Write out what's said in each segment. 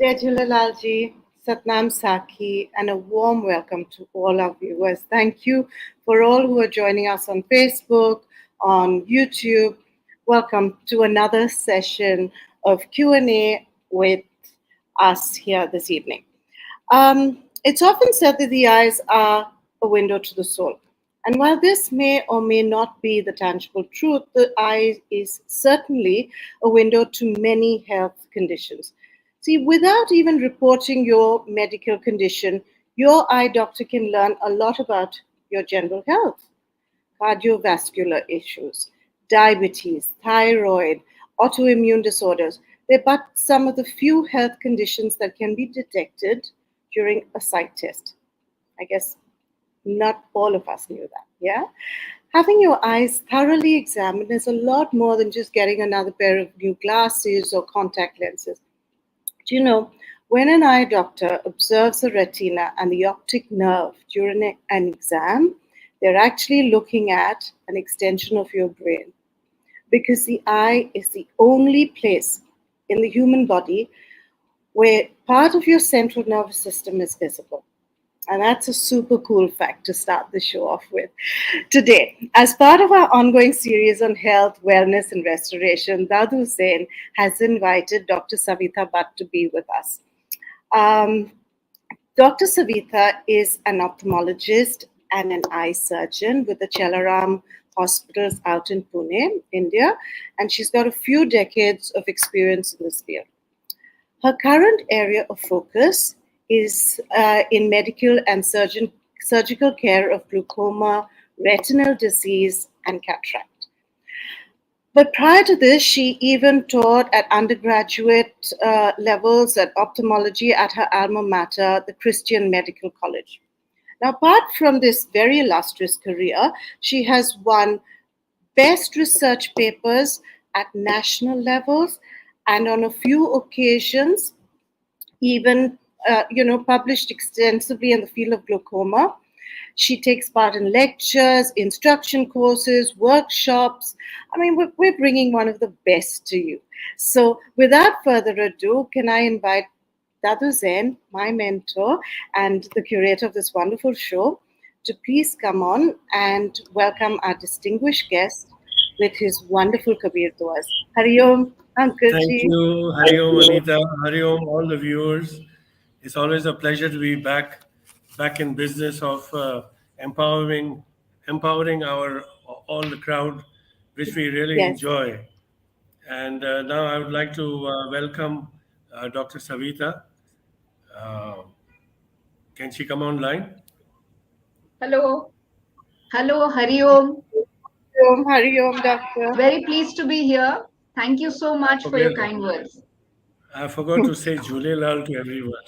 Jai Jhulelal ji, Satnam Sakhi, and a warm welcome to all our viewers. Thank you for all who are joining us on Facebook, on YouTube. Welcome to another session of Q&A with us here this evening. It's often said that the eyes are a window to the soul. And while this may or may not be the tangible truth, the eye is certainly a window to many health conditions. See, without even reporting your medical condition, your eye doctor can learn a lot about your general health, cardiovascular issues, diabetes, thyroid, autoimmune disorders. They're but some of the few health conditions that can be detected during a sight test. I guess not all of us knew that, yeah? Having your eyes thoroughly examined is a lot more than just getting another pair of new glasses or contact lenses. Do you know, when an eye doctor observes the retina and the optic nerve during an exam, they're actually looking at an extension of your brain because the eye is the only place in the human body where part of your central nervous system is visible. And that's a super cool fact to start the show off with. Today, as part of our ongoing series on health, wellness, and restoration, Dadu Zain has invited Dr. Savitha Bhatt to be with us. Dr. Savitha is an ophthalmologist and an eye surgeon with the Chelaram hospitals out in Pune, India, and she's got a few decades of experience in this field. Her current area of focus is in medical and surgical care of glaucoma, retinal disease, and cataract. But prior to this, she even taught at undergraduate levels at ophthalmology at her alma mater, the Christian Medical College. Now, apart from this very illustrious career, she has won best research papers at national levels and on a few occasions even published extensively in the field of glaucoma. She takes part in lectures, instruction courses, workshops. I mean, we're bringing one of the best to you. So without further ado, can I invite Dadu Zain, my mentor and the curator of this wonderful show, to please come on and welcome our distinguished guest with his wonderful Kabir Duas. Hari Om, Uncle Thank Ji. you. Hari Om, Anita. Hari Om, all the viewers. It's always a pleasure to be back in business of empowering our all the crowd, which we really Yes. enjoy. And now I would like to welcome Dr. Savita. Uh, can she come online? Hello. Hello, Hari Om. Hari Om, Doctor. Very pleased to be here. Thank you so much for your kind words. I forgot to say Jhulelal to everyone.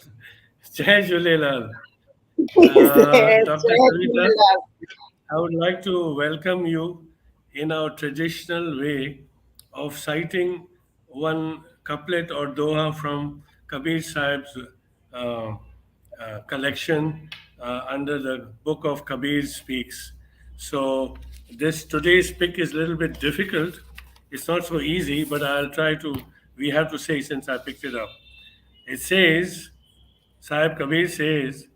Jai Jhulelal. Yes, Dr. Savita, I would like to welcome you in our traditional way of citing one couplet or doha from Kabir Sahib's uh, collection under the book of Kabir Speaks. So this today's pick is a little bit difficult. It's not so easy, but I'll try to. We have to say since I picked it up. It says, Sahib Kabir says,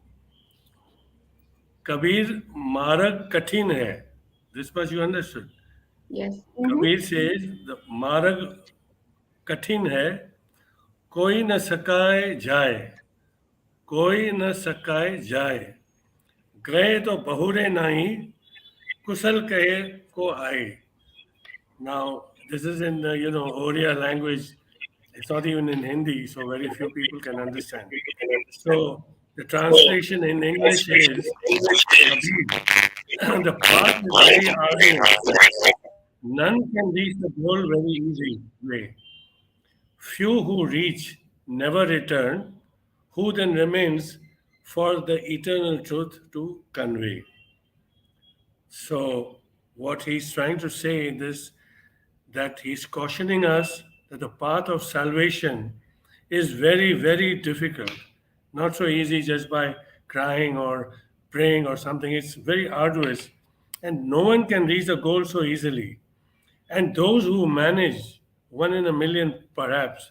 Kabir marag katin hai. This much you understood. Yes. Kabir says the marag katin hai, koi na sakaye jaye, koi na sakaye jaye. गए तो बहुरे नहीं, kusal kahe ko aaye. Now this is in Oriya language. It's not even in Hindi, so very few people can understand. So the translation in English is, Kabir, the path is very arduous. None can reach the goal very easy way. Few who reach never return, who then remains for the eternal truth to convey. So what he's trying to say in this, that he's cautioning us that the path of salvation is very, very difficult. Not so easy just by crying or praying or something. It's very arduous. And no one can reach the goal so easily. And those who manage, one in a million perhaps,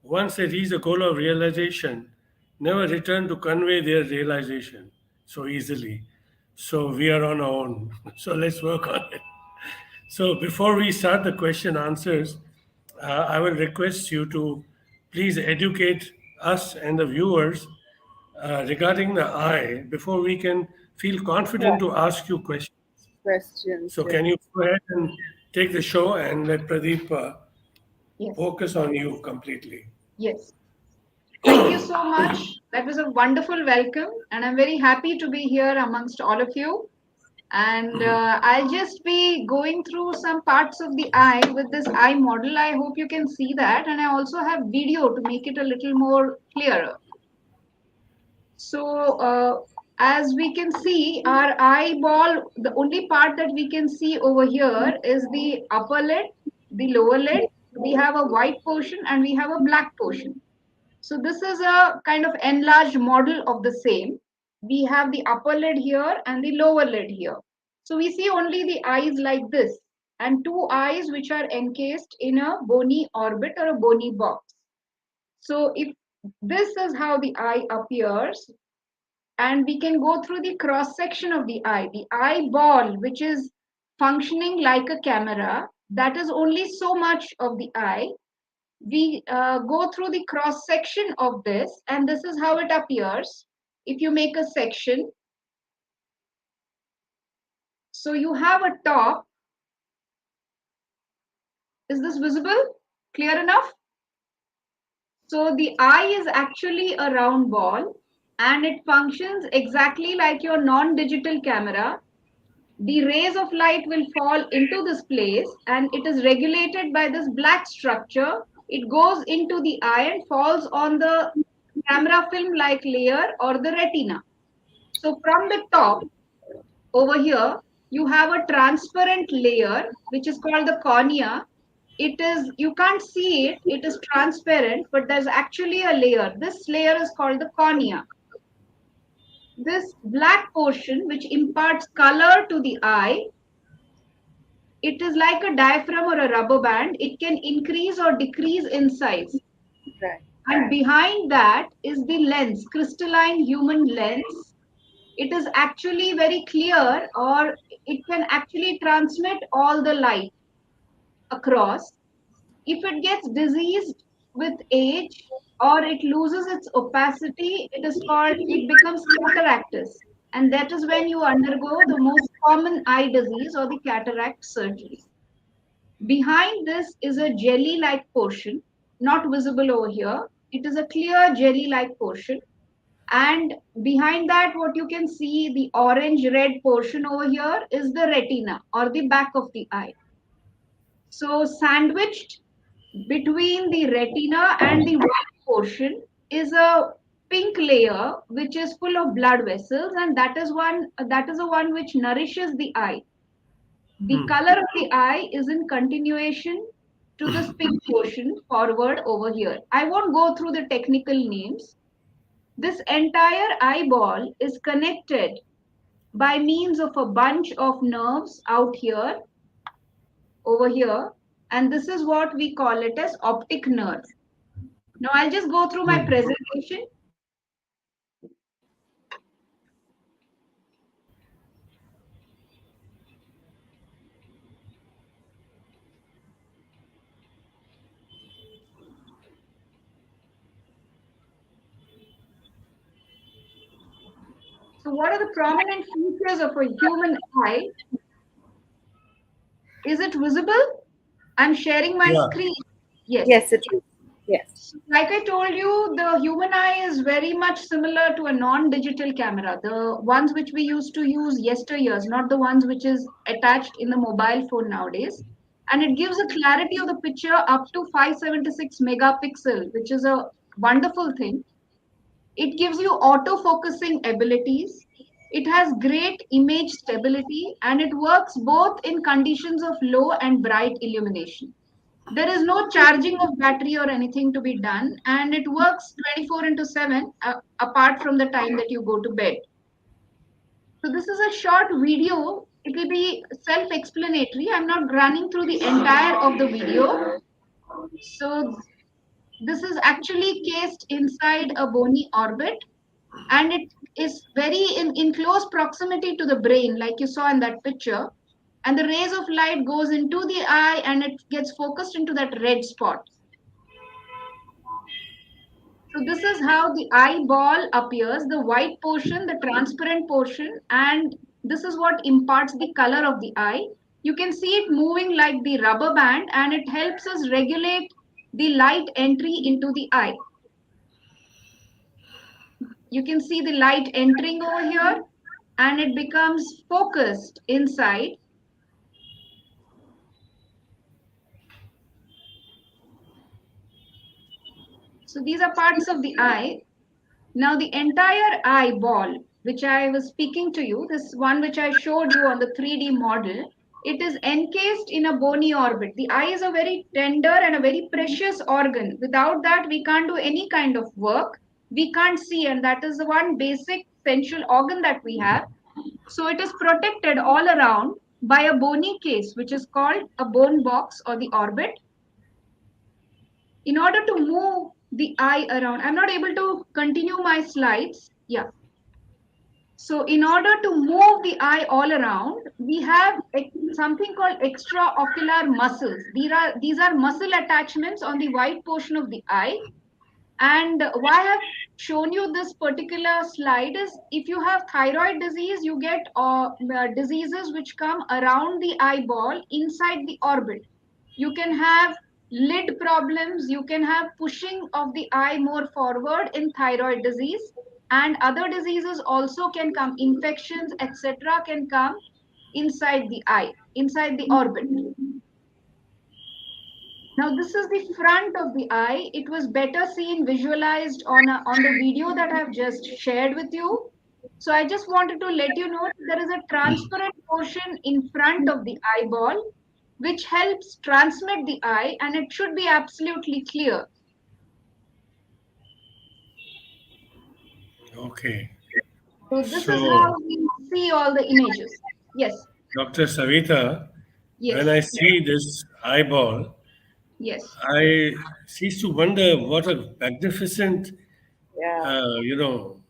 once they reach the goal of realization, never return to convey their realization so easily. So we are on our own. So let's work on it. So before we start the question answers, I will request you to please educate us and the viewers regarding the I before we can feel confident Right. to ask you questions. Questions, So yes. can you go ahead and take the show and let Pradeep Yes. focus on you completely? Yes. Thank you so much. That was a wonderful welcome, and I'm very happy to be here amongst all of you. And I'll just be going through some parts of the eye with this eye model. I hope you can see that, and I also have video to make it a little more clearer. So, as we can see, our eyeball, the only part that we can see over here is the upper lid, the lower lid. We have a white portion and we have a black portion. So, this is a kind of enlarged model of the same. We have the upper lid here and the lower lid here. So, we see only the eyes like this and two eyes which are encased in a bony orbit or a bony box. So, if this is how the eye appears, and we can go through the cross section of the eyeball, which is functioning like a camera. That is only so much of the eye. We go through the cross section of this, and this is how it appears. If you make a section, so you have a top. Is this visible? Clear enough? So the eye is actually a round ball, and it functions exactly like your non-digital camera. The rays of light will fall into this place, and it is regulated by this black structure. It goes into the eye and falls on the camera film like layer or the retina. So from the top over here, you have a transparent layer which is called the cornea. It is, you can't see it, it is transparent, but there's actually a layer. This layer is called the cornea. This black portion which imparts color to the eye, it is like a diaphragm or a rubber band. It can increase or decrease in size. Right. And behind that is the lens, crystalline human lens. It is actually very clear, or it can actually transmit all the light across. If it gets diseased with age or it loses its opacity, it is called, it becomes cataractus. And that is when you undergo the most common eye disease or the cataract surgery. Behind this is a jelly-like portion, not visible over here. It is a clear jelly-like portion. And behind that, what you can see, the orange-red portion over here is the retina or the back of the eye. So sandwiched between the retina and the white portion is a pink layer which is full of blood vessels, and that is the one which nourishes the eye. The color of the eye is in continuation to this pink portion forward over here. I won't go through the technical names. This entire eyeball is connected by means of a bunch of nerves out here, over here, and this is what we call it as optic nerve. Now I'll just go through my presentation. So what are the prominent features of a human eye? Is it visible? I'm sharing my Yeah. screen. Yes. Yes, it is. Yes. Like I told you, the human eye is very much similar to a non-digital camera, the ones which we used to use yesteryears, not the ones which is attached in the mobile phone nowadays. And it gives a clarity of the picture up to 576 megapixel, which is a wonderful thing. It gives you auto-focusing abilities. It has great image stability, and it works both in conditions of low and bright illumination. There is no charging of battery or anything to be done, and it works 24 into 7 apart from the time that you go to bed. So this is a short video. It will be self-explanatory. I'm not running through the entire of the video. So This is actually cased inside a bony orbit, and it is very in close proximity to the brain, like you saw in that picture. And the rays of light goes into the eye and it gets focused into that red spot. So this is how the eyeball appears, the white portion, the transparent portion, and this is what imparts the color of the eye. You can see it moving like the rubber band, and it helps us regulate the light entry into the eye. You can see the light entering over here, and it becomes focused inside. So these are parts of the eye. Now the entire eyeball, which I was speaking to you, this one which I showed you on the 3D model, it is encased in a bony orbit. The eye is a very tender and a very precious organ. Without that, we can't do any kind of work. We can't see, and that is the one basic sensual organ that we have. So it is protected all around by a bony case, which is called a bone box or the orbit. In order to move the eye around, I'm not able to continue my slides. Yeah. So in order to move the eye all around, we have something called extraocular muscles. These are muscle attachments on the white portion of the eye. And why I have shown you this particular slide is if you have thyroid disease, you get diseases which come around the eyeball inside the orbit. You can have lid problems, you can have pushing of the eye more forward in thyroid disease, and other diseases also can come, infections, etc., can come inside the eye, inside the orbit. Now this is the front of the eye. It was better seen, visualized on the video that I've just shared with you. So I just wanted to let you know there is a transparent portion in front of the eyeball which helps transmit the eye, and it should be absolutely clear. Okay. So this is So, how we see all the images. Yes, Dr. Savita, when yes, I see this eyeball, yes, I cease to wonder what a magnificent, Yeah. you know,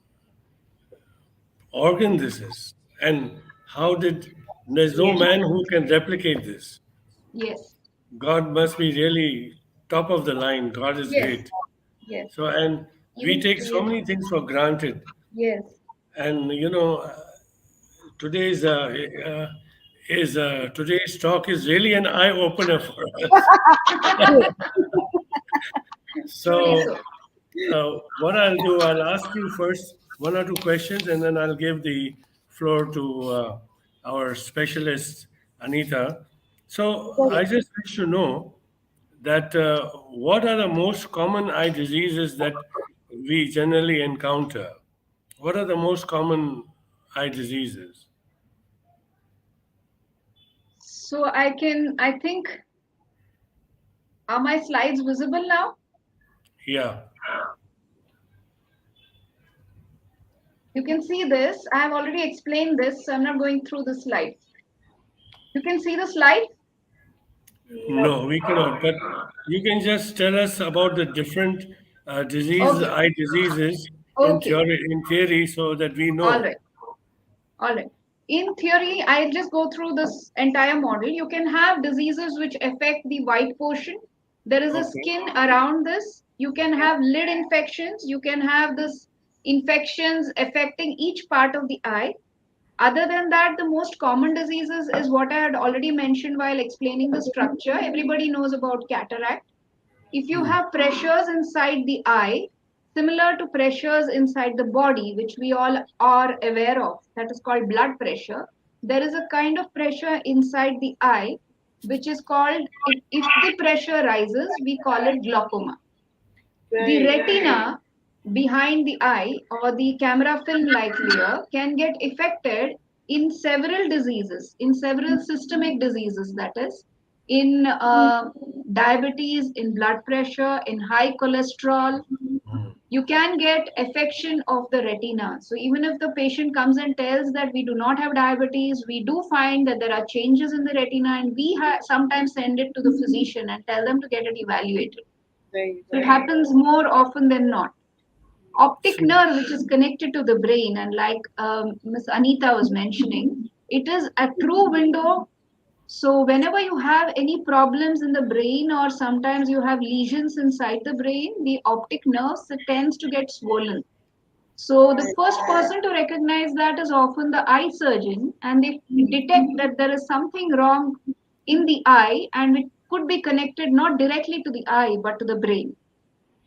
organ this is, and how did there's no Yes. man who can replicate this. yes, God must be really top of the line. God is yes, great. yes. So, and we Even take so created. many things for granted, Yes, and today's today's talk is really an eye opener for us. truly So, so. what I'll do, I'll ask you first one or two questions, and then I'll give the floor to our specialist, Anita. So, I Correct. just wish to know that what are the most common eye diseases that we generally encounter? What are the most common eye diseases? So I think, are my slides visible now? Yeah. You can see this. I have already explained this, so I'm not going through the slide. You can see the slide? No. No, we cannot. But you can just tell us about the different Okay, eye diseases okay, in theory, so that we all know. right, all right. In theory, I'll just go through this entire model. You can have diseases which affect the white portion. There is a Okay. skin around this. You can have lid infections. You can have this infections affecting each part of the eye. Other than that, the most common diseases is what I had already mentioned while explaining the structure. Everybody knows about cataract. If you have pressures inside the eye, similar to pressures inside the body, which we all are aware of, that is called blood pressure, there is a kind of pressure inside the eye, which is called, if the pressure rises, we call it glaucoma. The Right. retina behind the eye or the camera film like layer can get affected in several diseases, in several systemic diseases, that is, in diabetes, in blood pressure, in high cholesterol. You can get affection of the retina. So even if the patient comes and tells that we do not have diabetes, we do find that there are changes in the retina, and we sometimes send it to the physician and tell them to get it evaluated. Very, So it very well. happens more often than not. Optic So, nerve, which is connected to the brain, and like Miss Anita was mentioning, it is a true window. So whenever you have any problems in the brain, or sometimes you have lesions inside the brain, the optic nerve tends to get swollen. So the Right. first person to recognize that is often the eye surgeon, and they detect that there is something wrong in the eye, and it could be connected not directly to the eye but to the brain.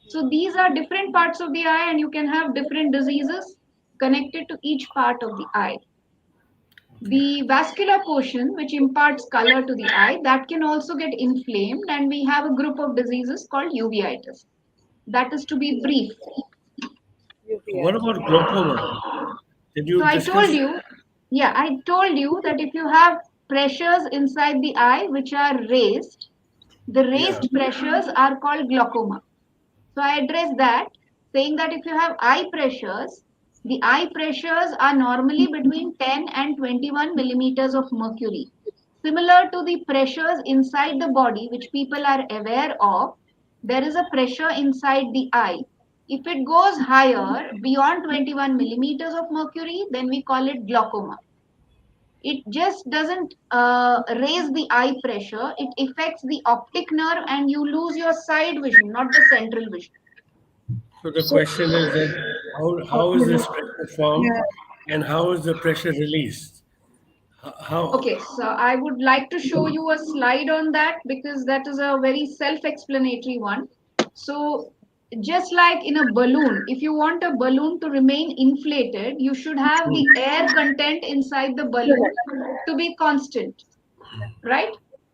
So these are different parts of the eye, and you can have different diseases connected to each part of the eye. okay. The vascular portion, which imparts color to the eye, that can also get inflamed, and we have a group of diseases called uveitis. That is to be brief. What UVI. about glaucoma? Did So you I told discuss? you, yeah, I told you that if you have pressures inside the eye which are raised, the Yeah. raised pressures are called glaucoma. So I address that, saying that if you have eye pressures, the eye pressures are normally between 10 and 21 millimeters of mercury. Similar to the pressures inside the body, which people are aware of, there is a pressure inside the eye. If it goes higher beyond 21 millimeters of mercury, then we call it glaucoma. It just doesn't raise the eye pressure, it affects the optic nerve, and you lose your side vision, not the central vision. So the So, question is that how is okay. this pressure formed Yeah. and how is the pressure released? How? Okay, so I would like to show you a slide on that because that is a very self-explanatory one. So just like in a balloon, if you want a balloon to remain inflated, you should have Hmm. the air content inside the balloon to be constant, right?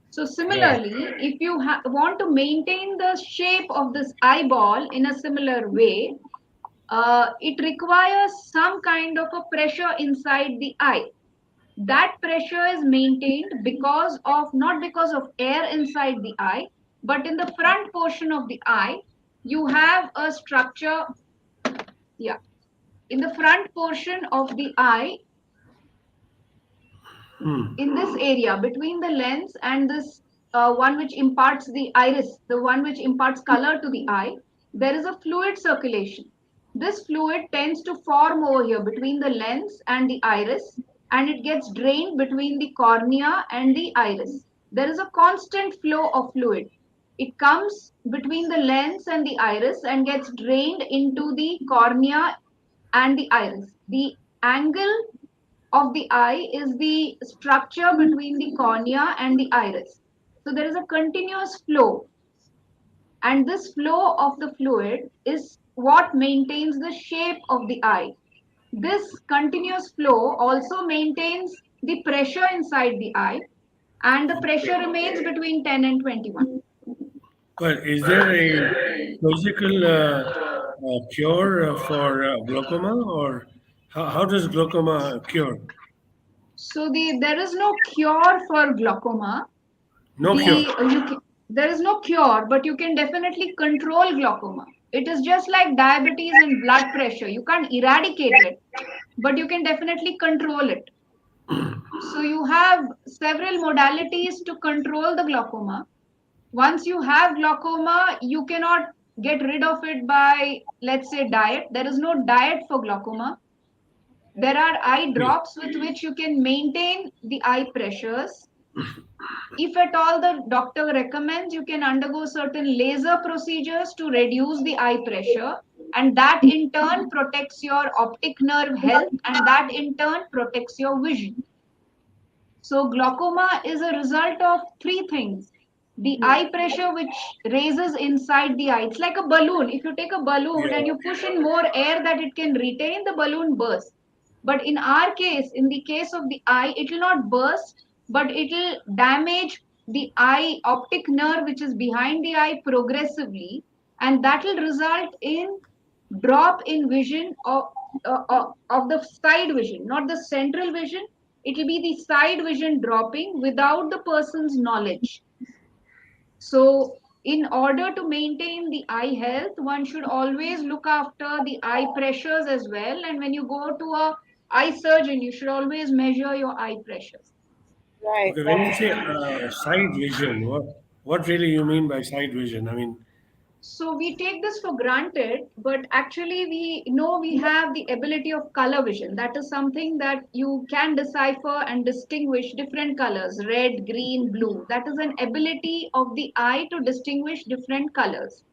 So Right. similarly, if you want to maintain the shape of this eyeball in a similar way, it requires some kind of a pressure inside the eye. That pressure is maintained because of, not because of air inside the eye, but in the front portion of the eye you have a structure. Yeah, in the front portion of the eye, Hmm. in this area between the lens and this one which imparts the iris, the one which imparts color to the eye, there is a fluid circulation. This fluid tends to form over here between the lens and the iris, and it gets drained between the cornea and the iris. There is a constant flow of fluid. It comes between the lens and the iris and gets drained into the cornea and the iris. The angle of the eye is the structure between the cornea and the iris. So there is a continuous flow, and this flow of the fluid is what maintains the shape of the eye. This continuous flow also maintains the pressure inside the eye, and the pressure remains between 10 and 21. But is there a surgical cure for glaucoma, or how does glaucoma cure? So there is no cure for glaucoma. No cure. There is no cure, but you can definitely control glaucoma. It is just like diabetes and blood pressure. You can't eradicate it, but you can definitely control it. So you have several modalities to control the glaucoma. Once you have glaucoma, you cannot get rid of it by, let's say, diet. There is no diet for glaucoma. There are eye Okay. drops with which you can maintain the eye pressures. If at all the doctor recommends, you can undergo certain laser procedures to reduce the eye pressure, and that in turn protects your optic nerve health, and that in turn protects your vision. So glaucoma is a result of three things. The eye pressure which raises inside the eye. It's like a balloon. If you take a balloon and Yeah. you push in more air that it can retain, the balloon bursts. But in our case, in the case of the eye, it will not burst, but it will damage the eye optic nerve which is behind the eye progressively, and that will result in drop in vision of the side vision, not the central vision. It will be the side vision dropping without the person's knowledge. So in order to maintain the eye health, one should always look after the eye pressures as well, and when you go to a eye surgeon, you should always measure your eye pressures. Right. Okay. When That you is say side vision, what really you mean by side vision? I mean, So we take this for granted, but actually we know we have the ability of color vision. That is something that you can decipher and distinguish different colors, red, green, blue. That is an ability of the eye to distinguish different colors.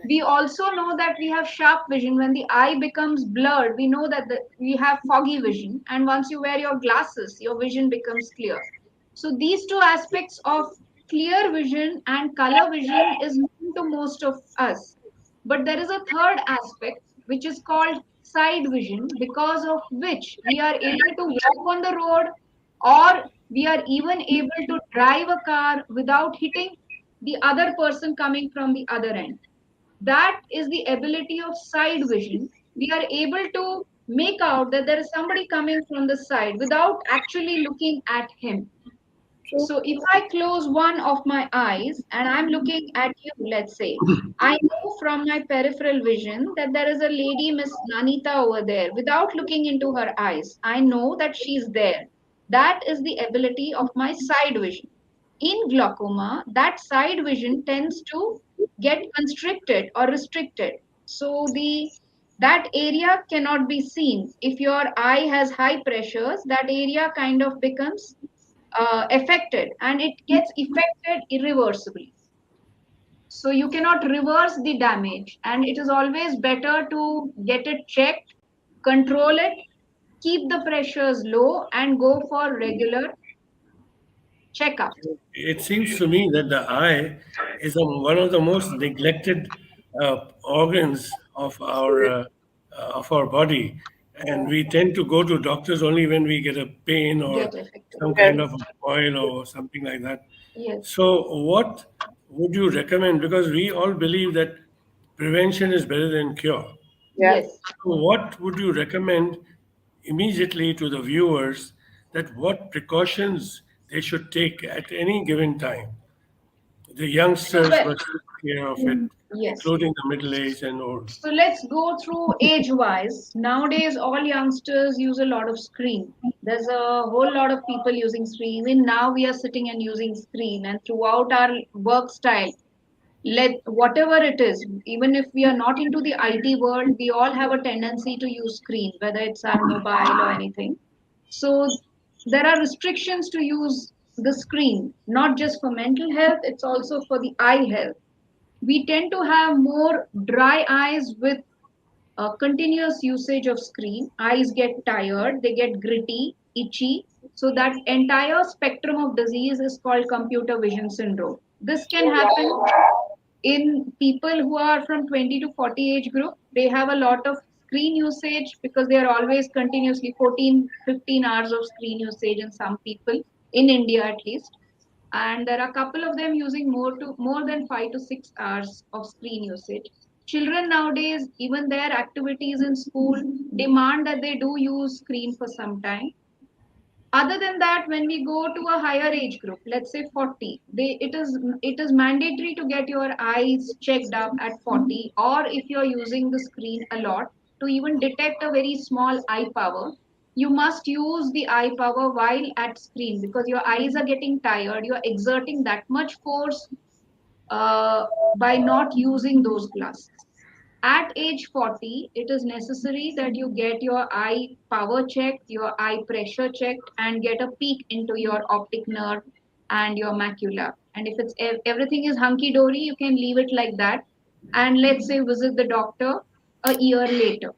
We also know that we have sharp vision. When the eye becomes blurred, we know that we have foggy vision. And once you wear your glasses, your vision becomes clear. So these two aspects of clear vision and color vision is known to most of us. But there is a third aspect which is called side vision, because of which we are able to walk on the road, or we are even able to drive a car without hitting the other person coming from the other end. That is the ability of side vision. We are able to make out that there is somebody coming from the side without actually looking at him. True. So if I close one of my eyes and I'm looking at you, let's say, I know from my peripheral vision that there is a lady, Miss Nanita, over there. Without looking into her eyes, I know that she's there. That is the ability of my side vision. In glaucoma, that side vision tends to get constricted or restricted. So that area cannot be seen. If your eye has high pressures, that area kind of becomes affected, and it gets affected irreversibly. So you cannot reverse the damage, and it is always better to get it checked, control it, keep the pressures low, and go for regular checkup. It seems to me that the eye is one of the most neglected organs of our body, and we tend to go to doctors only when we get a pain or Get affected. some kind Yes. of a boil or something like that. Yes. So, what would you recommend? Because we all believe that prevention is better than cure. Yes. Yes. So what would you recommend immediately to the viewers that what precautions they should take at any given time? The So youngsters well, must take care of it, yes. including the middle aged and old. So let's go through age wise. Nowadays, all youngsters use a lot of screen. There's a whole lot of people using screen. Even now, we are sitting and using screen, and throughout our work style, let whatever it is, even if we are not into the IT world, we all have a tendency to use screen, whether it's our mobile or anything. So there are restrictions to use the screen, not just for mental health, it's also for the eye health. We tend to have more dry eyes with continuous usage of screen. Eyes get tired, they get gritty, itchy. So that entire spectrum of disease is called computer vision syndrome. This can happen in people who are from 20 to 40 age group. They have a lot of screen usage because they are always continuously 14, 15 hours of screen usage in some people, in India at least. And there are a couple of them using more than 5 to 6 hours of screen usage. Children nowadays, even their activities in school demand that they do use screen for some time. Other than that, when we go to a higher age group, let's say 40, it is mandatory to get your eyes checked up at 40, or if you're using the screen a lot, to even detect a very small eye power, you must use the eye power while at screen, because your eyes are getting tired, you're exerting that much force by not using those glasses. At age 40, it is necessary that you get your eye power checked, your eye pressure checked, and get a peek into your optic nerve and your macula. And if everything is hunky dory, you can leave it like that. And let's say visit the doctor a year later.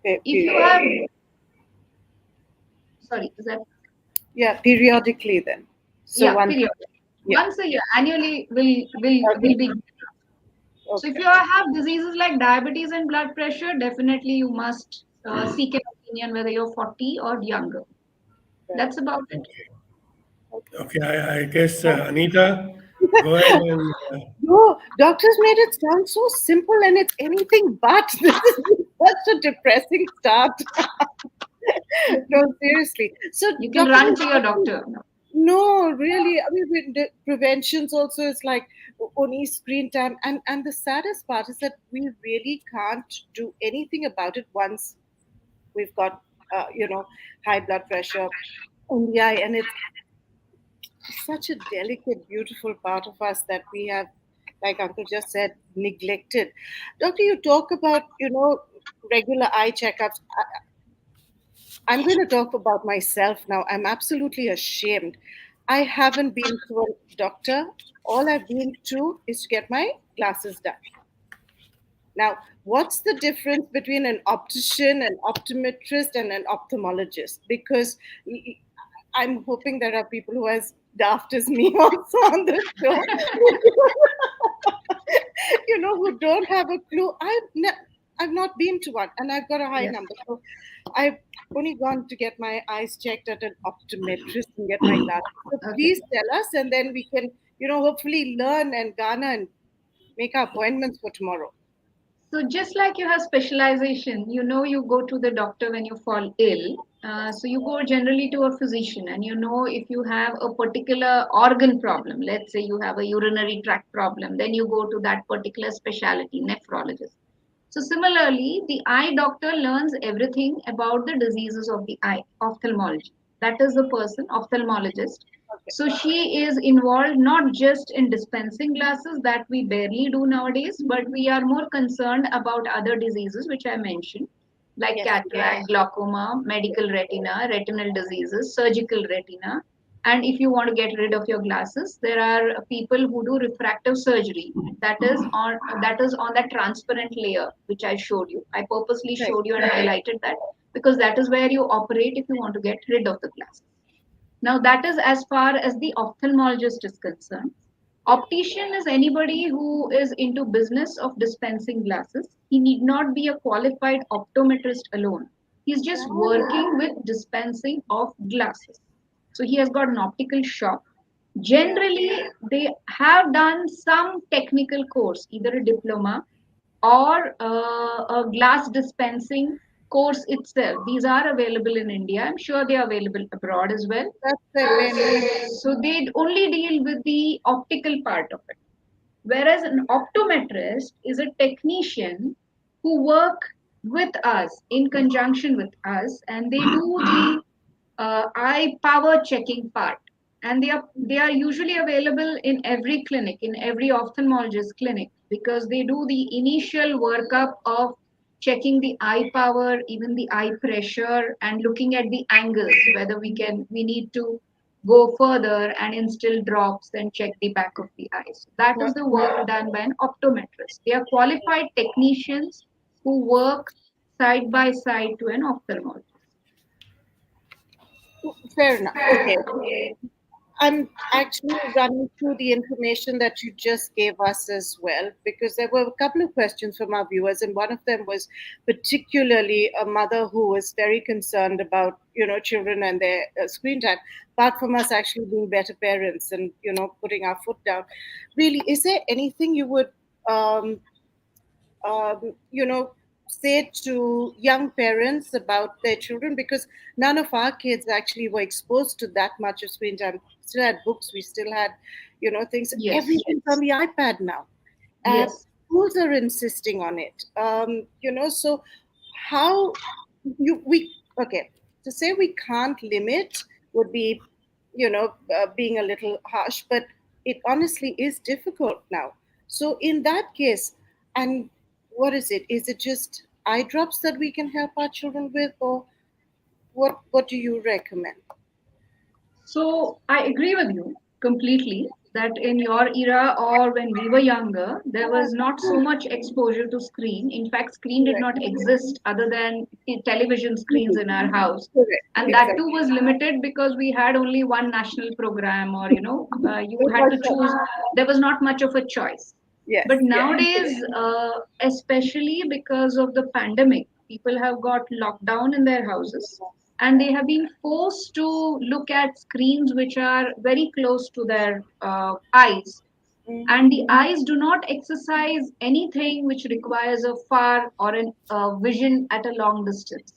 If you have, sorry, is that, Yeah, periodically then. So yeah, one, period. yeah. Once a year, annually will Okay. be. So if Okay. you have diseases like diabetes and blood pressure, definitely you must seek an opinion whether you're 40 or younger. Right. That's about it. Okay. Okay. Okay, I guess Anita, go ahead and No, doctors made it sound so simple and it's anything but. This is such a depressing start. No, seriously. So, You can Dr. run to your doctor. No, really. I mean, the preventions also is like only screen time, and the saddest part is that we really can't do anything about it once we've got, high blood pressure in the eye, and it's such a delicate, beautiful part of us that we have. like Uncle just said, neglected. Doctor, you talk about, regular eye checkups. I'm going to talk about myself now. I'm absolutely ashamed. I haven't been to a doctor. All I've been to is to get my glasses done. Now, what's the difference between an optician, an optometrist, and an ophthalmologist? Because I'm hoping there are people who are as daft as me also on the show, who don't have a clue. I've not been to one, and I've got a high Yes. number. So I've only gone to get my eyes checked at an optometrist and get my glasses. So Okay. please tell us, and then we can, hopefully learn and garner and make our appointments for tomorrow. So just like you have specialization, you go to the doctor when you fall ill. So you go generally to a physician, and if you have a particular organ problem, let's say you have a urinary tract problem, then you go to that particular specialty, nephrologist. So similarly, the eye doctor learns everything about the diseases of the eye, ophthalmology. That is the person, ophthalmologist. Okay. So she is involved not just in dispensing glasses that we barely do nowadays, but we are more concerned about other diseases which I mentioned, like Yes. cataract, glaucoma, medical retina, retinal diseases, surgical retina. And if you want to get rid of your glasses, there are people who do refractive surgery. That is on that transparent layer which I showed you. I purposely Right. showed you and highlighted that because that is where you operate if you want to get rid of the glasses. Now, that is as far as the ophthalmologist is concerned. Yeah. Optician is anybody who is into business of dispensing glasses. He need not be a qualified optometrist alone. He's just Ah, working with dispensing of glasses. So he has got an optical shop. yeah. Generally, they have done some technical course, either a diploma or a glass dispensing course itself. These are available in India. I'm sure they are available abroad as well. That's the awareness. So they only deal with the optical part of it. Whereas an optometrist is a technician who work with us in conjunction with us, and they do the eye power checking part. And they are usually available in every clinic, in every ophthalmologist clinic, because they do the initial workup of checking the eye power, even the eye pressure, and looking at the angles, whether we need to go further and instill drops and check the back of the eyes. That Uh, is the work done by an optometrist. They are qualified technicians who work side by side to an ophthalmologist. Fair enough. Okay. I'm actually running through the information that you just gave us as well, because there were a couple of questions from our viewers, and one of them was particularly a mother who was very concerned about, children and their screen time. Apart from us actually being better parents and, putting our foot down, really, is there anything you would um, say to young parents about their children, because none of our kids actually were exposed to that much of screen time. We still had books, we still had, things. Yes, Everything's on the iPad now, and yes. schools are insisting on it. So how we okay to say we can't limit would be, being a little harsh, but it honestly is difficult now. So in that case, and what is it? Is it just eye drops that we can help our children with, or what do you recommend? So I agree with you completely that in your era or when we were younger, there was not so much exposure to screen. In fact, screen did Correct. not exist other than television screens TV. in our house. Correct. And that Exactly. too was limited because we had only one national program, or you No had more to choose. choice. There was not much of a choice. Yes. But Yes. nowadays, especially because of the pandemic, people have got locked down in their houses and they have been forced to look at screens which are very close to their eyes. Mm-hmm. And the eyes do not exercise anything which requires a far or a vision at a long distance.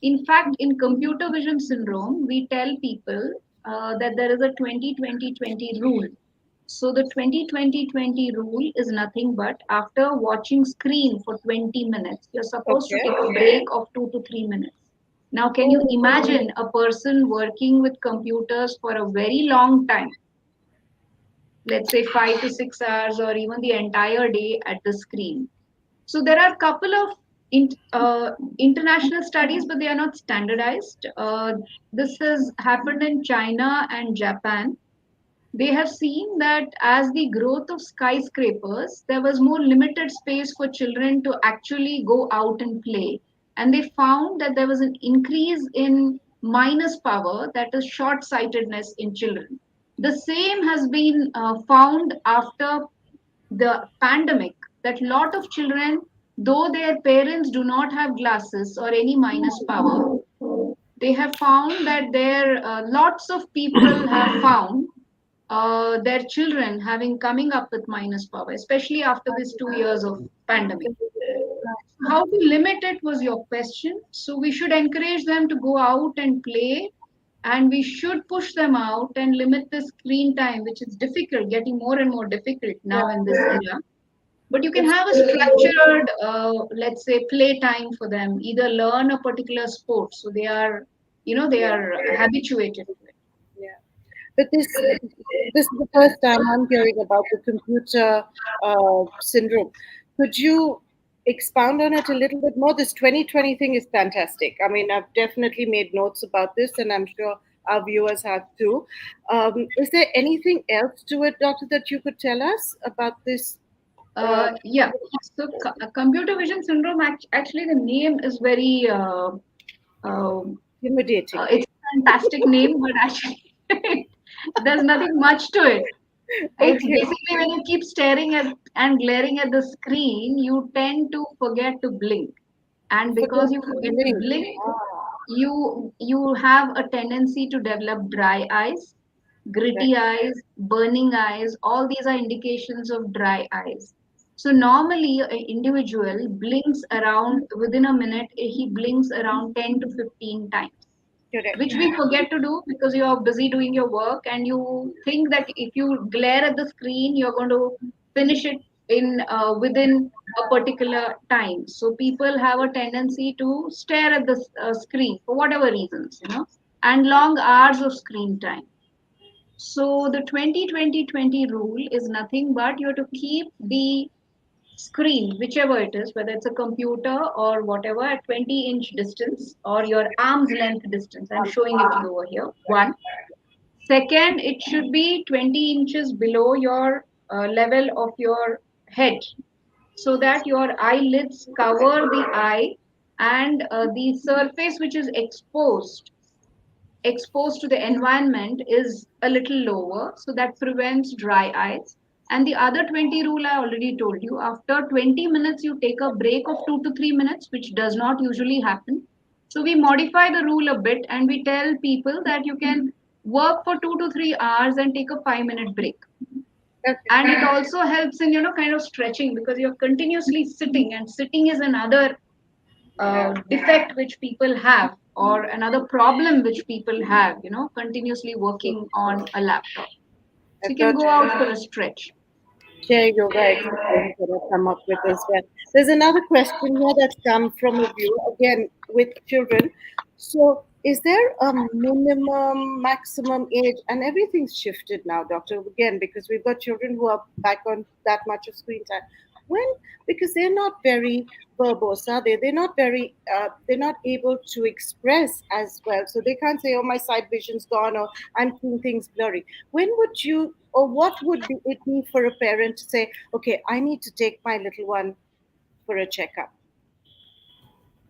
In fact, in computer vision syndrome, we tell people that there is a 20-20-20 rule. So the 20-20-20 rule is nothing but after watching screen for 20 minutes, you're supposed to Okay. take a break of 2 to 3 minutes. Now, can you Oh, imagine a person working with computers for a very long time? let's say 5 to 6 hours or even the entire day at the screen. So there are a couple of international studies, but they are not standardized. This has happened in China and Japan. They have seen that as the growth of skyscrapers, there was more limited space for children to actually go out and play. And they found that there was an increase in minus power, that is short sightedness in children. The same has been found after the pandemic, that lot of children, though their parents do not have glasses or any minus power, they have found that there lots of people have found their children having coming up with minus power, especially after these 2 years of pandemic. How to limit it was your question. So we should encourage them to go out and play, and we should push them out and limit the screen time, which is difficult, getting more and more difficult now in this era. But you can It's have a structured, let's say, play time for them. Either learn a particular sport, so they are, they are habituated to it. yeah. But this is the first time I'm hearing about the computer syndrome. Could you expound on it a little bit more? This 2020 thing is fantastic. I mean, I've definitely made notes about this, and I'm sure our viewers have too. Is there anything else to it, Doctor, that you could tell us about this? Uh, Yeah. So computer vision syndrome, actually, the name is very uh, Intimidating. it's a fantastic name, but actually there's nothing much to it. It's Okay. basically when you keep staring at and glaring at the screen, you tend to forget to blink. And Forget because you to forget to blink. blink, Ah, you have a tendency to develop dry eyes, right. gritty eyes, burning eyes. All these are indications of dry eyes. So normally an individual blinks around within a minute, he blinks around 10 to 15 times, Correct. which we forget to do because you are busy doing your work and you think that if you glare at the screen, you're going to finish it in within a particular time. So people have a tendency to stare at the screen for whatever reasons, and long hours of screen time. So the 20-20-20 rule is nothing but you have to keep the screen, whichever it is, whether it's a computer or whatever, at 20-inch distance or your arm's length distance. I'm showing it to you over here. One. Second, it should be 20 inches below your level of your head so that your eyelids cover the eye, and the surface which is exposed to the environment is a little lower, so that prevents dry eyes. And the other 20 rule I already told you, after 20 minutes you take a break of 2 to 3 minutes, which does not usually happen. So we modify the rule a bit and we tell people that you can work for 2 to 3 hours and take a 5-minute break. Okay. And it also helps in kind of stretching, because you're continuously sitting, and sitting is another defect which people have, or another problem which people have, continuously working on a laptop. I So you can thought go out for a stretch. chair yoga exercises that I've come up with as well. There's another question here that's come from a viewer, again with children. So, is there a minimum, maximum age? And everything's shifted now, Doctor, again, because we've got children who are back on that much of screen time. When? Because they're not very verbose, are they? They're not able to express as well. So they can't say, oh, my sight vision's gone, or I'm seeing things blurry. When would you, or what would it be for a parent to say, okay, I need to take my little one for a checkup?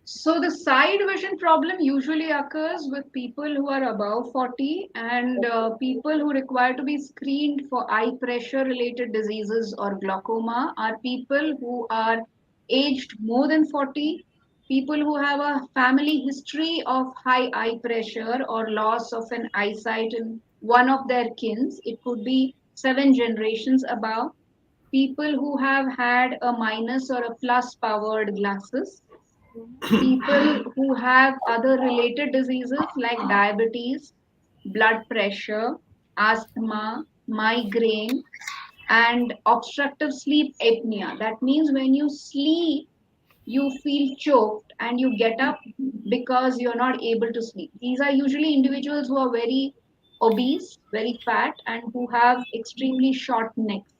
So the side vision problem usually occurs with people who are above 40, and people who require to be screened for eye pressure related diseases or glaucoma are people who are aged more than 40, people who have a family history of high eye pressure or loss of an eyesight in one of their kins. It could be 7 generations above. People who have had a minus or a plus powered glasses, people who have other related diseases like diabetes, blood pressure, asthma, migraine, and obstructive sleep apnea. That means when you sleep, you feel choked and you get up because you're not able to sleep. These are usually individuals who are very obese, very fat, and who have extremely short necks.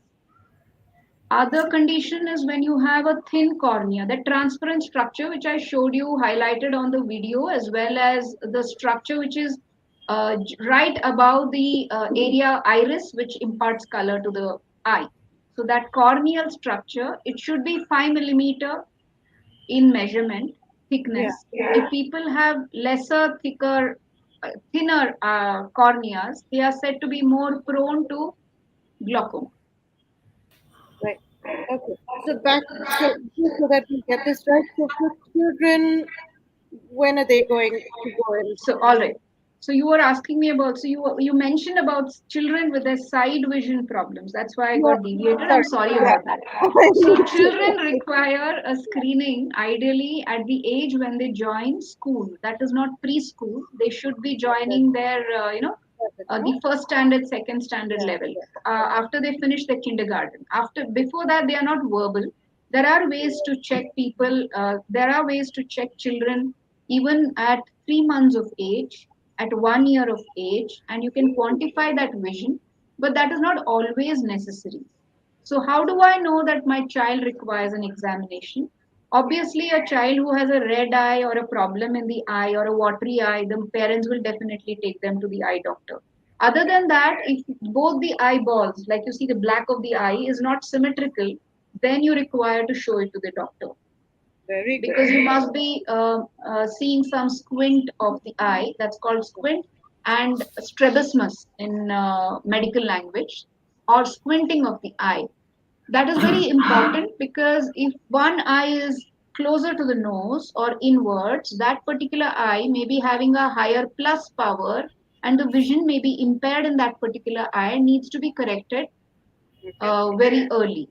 Other condition is when you have a thin cornea, the transparent structure which I showed you highlighted on the video, as well as the structure which is right above the area iris, which imparts color to the eye. So that corneal structure, it should be 5 millimeter in measurement Yeah, thickness. If people have lesser, thicker, thinner corneas, they are said to be more prone to glaucoma. right. Okay. So back, so just so that we get this right, so for children, when are they going to go in? So, all right. So you were asking me about. So you mentioned about children with their side vision problems. That's why I Yeah, got deviated. I'm sorry. sorry Yeah. about that. So children require a screening ideally at the age when they join school. That is not preschool. They should be joining their the first standard, second standard Yeah, level yeah. after they finish the kindergarten. After before that, they are not verbal. There are ways to check people. There are ways to check children even at 3 months of age, at 1 year of age, and you can quantify that vision. But that is not always necessary. So, how do I know that my child requires an examination? Obviously, a child who has a red eye or a problem in the eye or a watery eye, the parents will definitely take them to the eye doctor. Other than that, if both the eyeballs, like you see the black of the eye, is not symmetrical, then you require to show it to the doctor Very good. because you must be seeing some squint of the eye. That's called squint and strabismus in medical language, or squinting of the eye. That is very important because if one eye is closer to the nose or inwards, that particular eye may be having a higher plus power, and the vision may be impaired in that particular eye and needs to be corrected Okay. very early.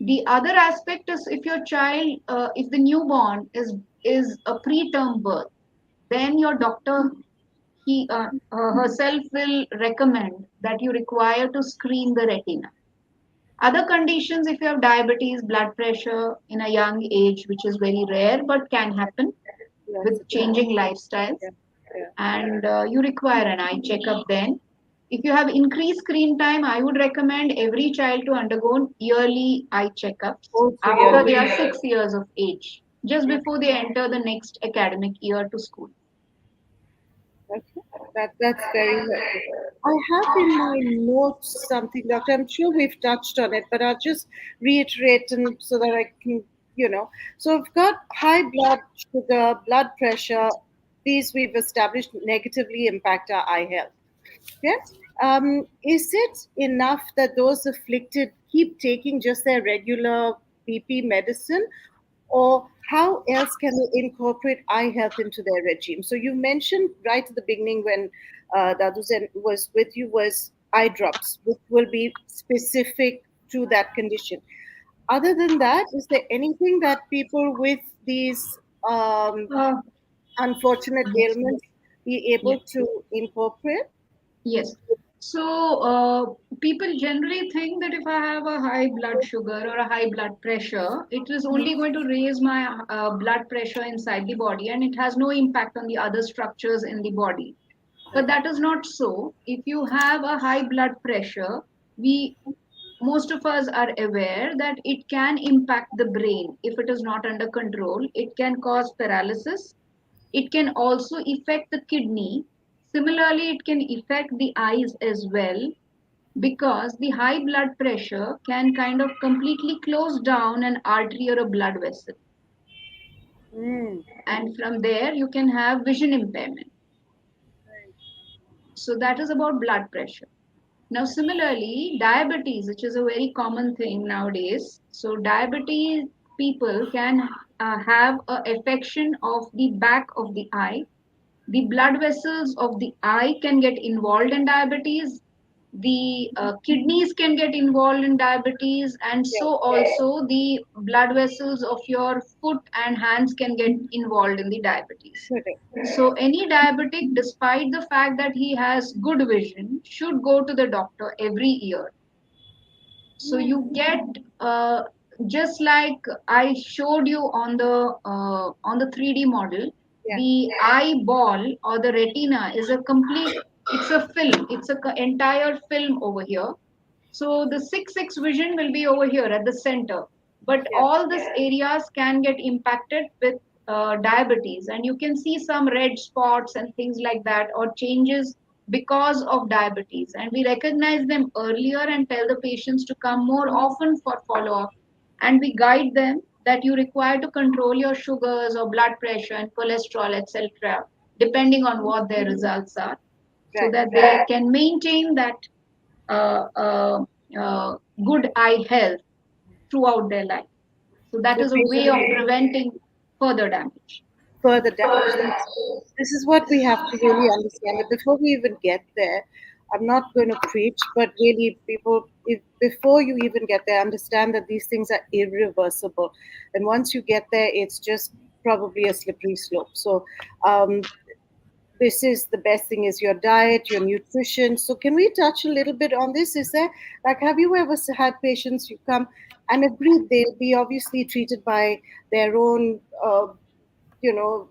The other aspect is if your child, if the newborn is a preterm birth, then your doctor he herself will recommend that you require to screen the retina. Other conditions, if you have diabetes, blood pressure in a young age, which is very rare but can happen Yes, with it is. changing lifestyles, Yeah, yeah. and you require an eye checkup then. If you have increased screen time, I would recommend every child to undergo yearly eye checkups Also, after yearly. they are 6 years of age, just Okay. before they enter the next academic year to school. Okay. That's very helpful. I have in my notes something, Doctor. I'm sure we've touched on it, but I'll just reiterate and so that I can, you know. So we've got high blood sugar, blood pressure. These we've established negatively impact our eye health. Okay. Is it enough that those afflicted keep taking just their regular BP medicine, or how else can they incorporate eye health into their regime? So you mentioned right at the beginning when Dadu Zen was with you was eye drops, which will be specific to that condition. Other than that, is there anything that people with these Uh, unfortunate yes, ailments be able yes. to incorporate? Yes. So people generally think that if I have a high blood sugar or a high blood pressure, it is only going to raise my blood pressure inside the body and it has no impact on the other structures in the body. But that is not so. If you have a high blood pressure, we most of us are aware that it can impact the brain if it is not under control. It can cause paralysis. It can also affect the kidney. Similarly, it can affect the eyes as well because the high blood pressure can kind of completely close down an artery or a blood vessel. Mm. And from there, you can have vision impairment. So, that is about blood pressure. Now, similarly, diabetes, which is a very common thing nowadays. So, diabetes people can have a affection of the back of the eye. The blood vessels of the eye can get involved in diabetes. The kidneys can get involved in diabetes, and Yeah, so also the blood vessels of your foot and hands can get involved in the diabetes. correct. So, any diabetic, despite the fact that he has good vision, should go to the doctor every year. So, Mm. you get just like I showed you on the 3D model, Yeah, the eyeball or the retina is a complete It's a film. It's a entire film over here. So the 6-6 vision will be over here at the center. But Yeah. all these areas can get impacted with diabetes, and you can see some red spots and things like that, or changes because of diabetes. And we recognize them earlier and tell the patients to come more often for follow up. And we guide them that you require to control your sugars or blood pressure and cholesterol, etc., depending on what their results are, so Right. that they can maintain that uh, uh, good eye health throughout their life. So that So is a way of basically, preventing further damage. further damage. This is what we have to really understand. That before we even get there, I'm not going to preach, but really, people, if, before you even get there, understand that these things are irreversible. And once you get there, it's just probably a slippery slope. So, um, this is the best thing is your diet, your nutrition. So, can we touch a little bit on this? Is there, like, have you ever had patients you come and agreed they'll be obviously treated by their own, you know,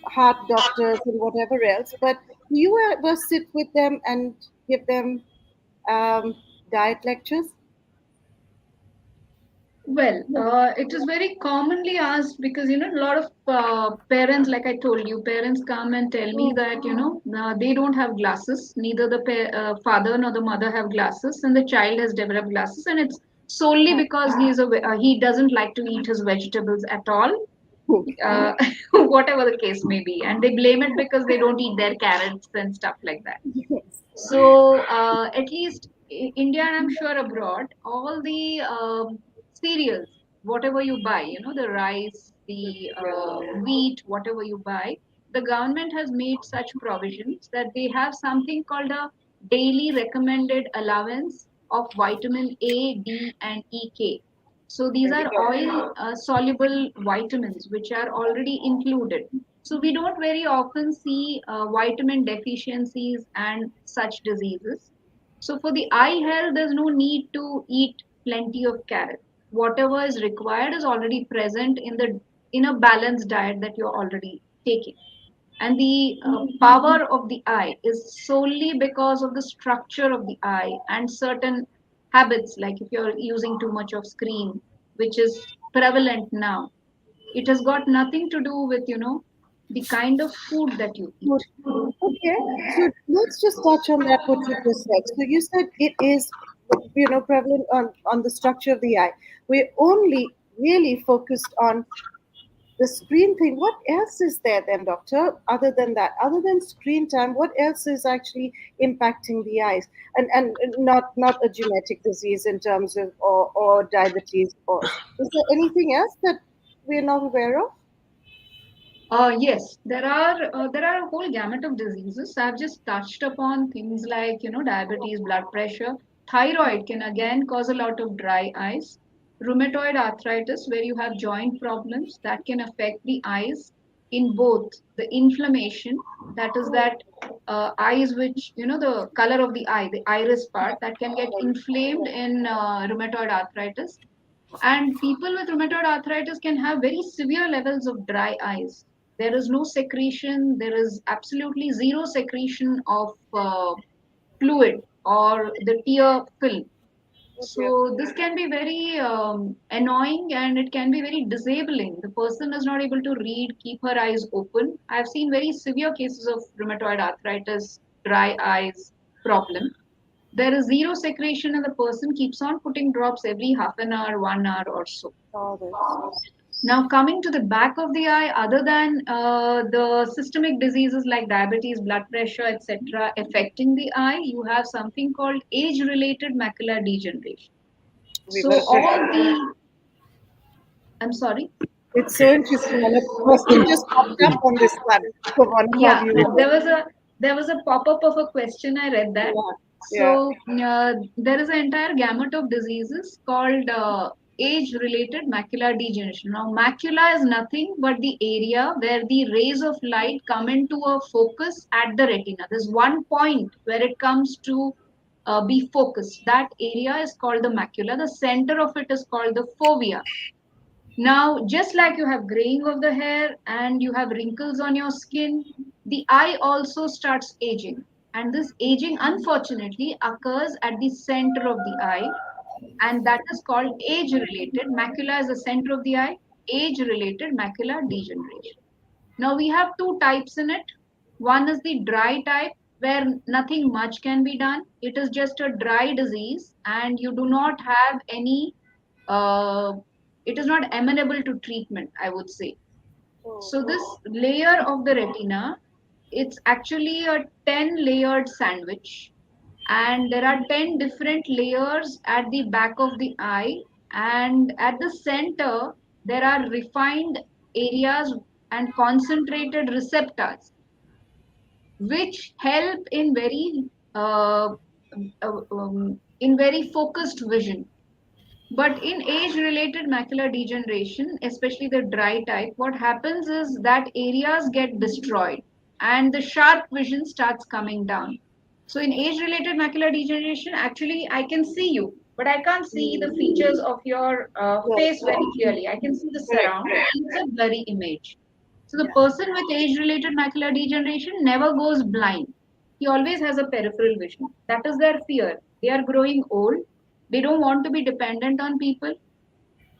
heart doctors and whatever else, but do you ever sit with them and give them diet lectures? Well, it is very commonly asked because a lot of parents, like I told you, parents come and tell me Mm, that they don't have glasses. Neither the father nor the mother have glasses, and the child has developed glasses, and it's solely right. because he doesn't like to eat his vegetables at all, Okay. uh, whatever the case may be, and they blame it because they don't eat their carrots and stuff like that. Yes. So at least India, and I'm sure abroad, all the cereals, whatever you buy, the rice, the wheat, whatever you buy, the government has made such provisions that they have something called a daily recommended allowance of vitamin A, D, and EK. So these Very are good. oil soluble vitamins which are already included. So we don't very often see vitamin deficiencies and such diseases. So for the eye health, there's no need to eat plenty of carrot. Whatever is required is already present in a balanced diet that you're already taking. And the power of the eye is solely because of the structure of the eye and certain habits, like if you're using too much of screen, which is prevalent now. It has got nothing to do with the kind of food that you Good. eat. Okay, so let's just touch on that what you just said. So you said it is, prevalent on the structure of the eye. We're only really focused on the screen thing. What else is there then, doctor, other than that? Other than screen time, what else is actually impacting the eyes? And not a genetic disease in terms of or diabetes, of course. Is there anything else that we're not aware of? Yes, there are a whole gamut of diseases. I've just touched upon things like diabetes, blood pressure, thyroid can again cause a lot of dry eyes, rheumatoid arthritis where you have joint problems that can affect the eyes in both the inflammation, that is that eyes which the color of the eye, the iris part that can get inflamed in rheumatoid arthritis, and people with rheumatoid arthritis can have very severe levels of dry eyes. There is no secretion, there is absolutely zero secretion of fluid or the tear film. Oh dear. So, this can be very annoying and it can be very disabling. The person is not able to read, keep her eyes open. I've seen very severe cases of rheumatoid arthritis, dry eyes problem. There is zero secretion, and the person keeps on putting drops every half an hour, 1 hour, or so. All this. Now, coming to the back of the eye, other than the systemic diseases like diabetes, blood pressure, etc., affecting the eye, you have something called age related macular degeneration. We've So, got a all question. the, I'm sorry. It's so Okay. interesting. And a question just popped up on this one for one of our Yeah, viewers. there was a pop-up of a question. I read that. Yeah. Yeah. So there is an entire gamut of diseases called age-related macular degeneration. Now, macula is nothing but the area where the rays of light come into a focus at the retina. There's one point where it comes to be focused. That area is called the macula. The center of it is called the fovea. Now, just like you have graying of the hair and you have wrinkles on your skin, the eye also starts aging. And this aging, unfortunately, occurs at the center of the eye, and that is called age related. Macula is the center of the eye, age related macular degeneration. Now we have two types in it. One is the dry type, where nothing much can be done. It is just a dry disease, and you do not have any, uh, it is not amenable to treatment, I would say. Oh, So this layer of the retina, it's actually a 10 layered sandwich, and there are 10 different layers at the back of the eye, and at the center there are refined areas and concentrated receptors which help in very focused vision. But in age related macular degeneration, especially the dry type, what happens is that areas get destroyed and the sharp vision starts coming down. So in age related macular degeneration, actually, I can see you, but I can't see the features of your right, face very clearly. I can see the correct. surround, and it's a blurry image. So the Yeah. person with age related macular degeneration never goes blind. He always has a peripheral vision. That is their fear. They are growing old. They don't want to be dependent on people,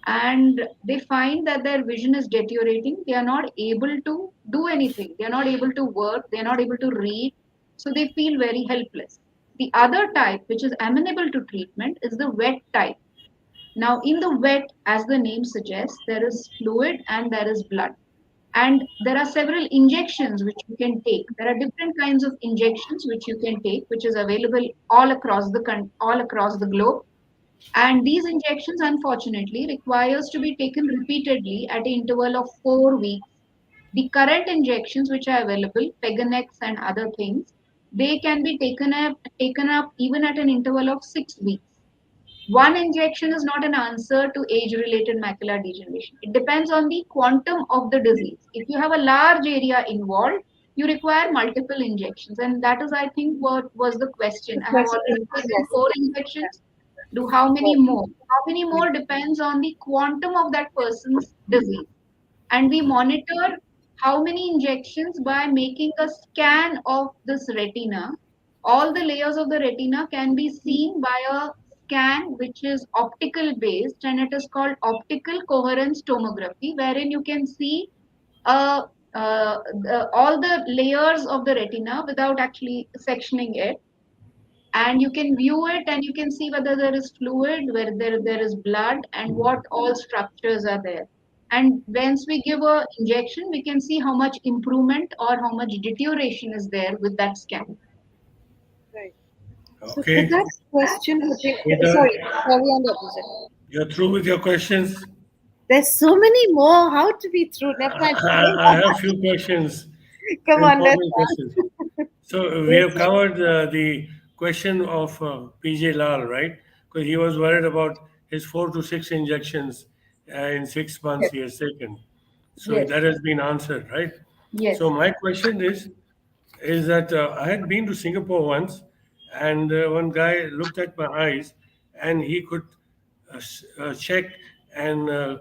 and they find that their vision is deteriorating. They are not able to do anything. They are not able to work. They are not able to read. So they feel very helpless. The other type, which is amenable to treatment, is the wet type. Now, in the wet, as the name suggests, there is fluid and there is blood. And there are several injections which you can take. There are different kinds of injections which you can take, which is available all across the globe. And these injections, unfortunately, requires to be taken repeatedly at an interval of 4 weeks. The current injections which are available, Peganex and other things, they can be taken up even at an interval of 6 weeks. One injection is not an answer to age-related macular degeneration. It depends on the quantum of the disease. If you have a large area involved, you require multiple injections, and that is, I think, what was the question. The I have question, already taken yes, 4 injections. Do how many more? How many more depends on the quantum of that person's disease. And we monitor how many injections by making a scan of this retina. All the layers of the retina can be seen by a scan which is optical based, and it is called optical coherence tomography, wherein you can see uh, all the layers of the retina without actually sectioning it, and you can view it and you can see whether there is fluid, whether there is blood, and what all structures are there. And once we give a injection, we can see how much improvement or how much deterioration is there with that scan. right. So for Okay, that question, Nita, sorry, carry on, Dr. Zed. you're through with your questions. There's so many more. How to be through? Never mind. I have few questions, Come on, let's important questions. So we yes, have covered the question of PJ Lal, right? Because he was worried about his 4 to 6 injections in 6 months Yes, he has taken. So yes, that has been answered, right? So yes, my question is that I had been to Singapore once, and one guy looked at my eyes, and he could check and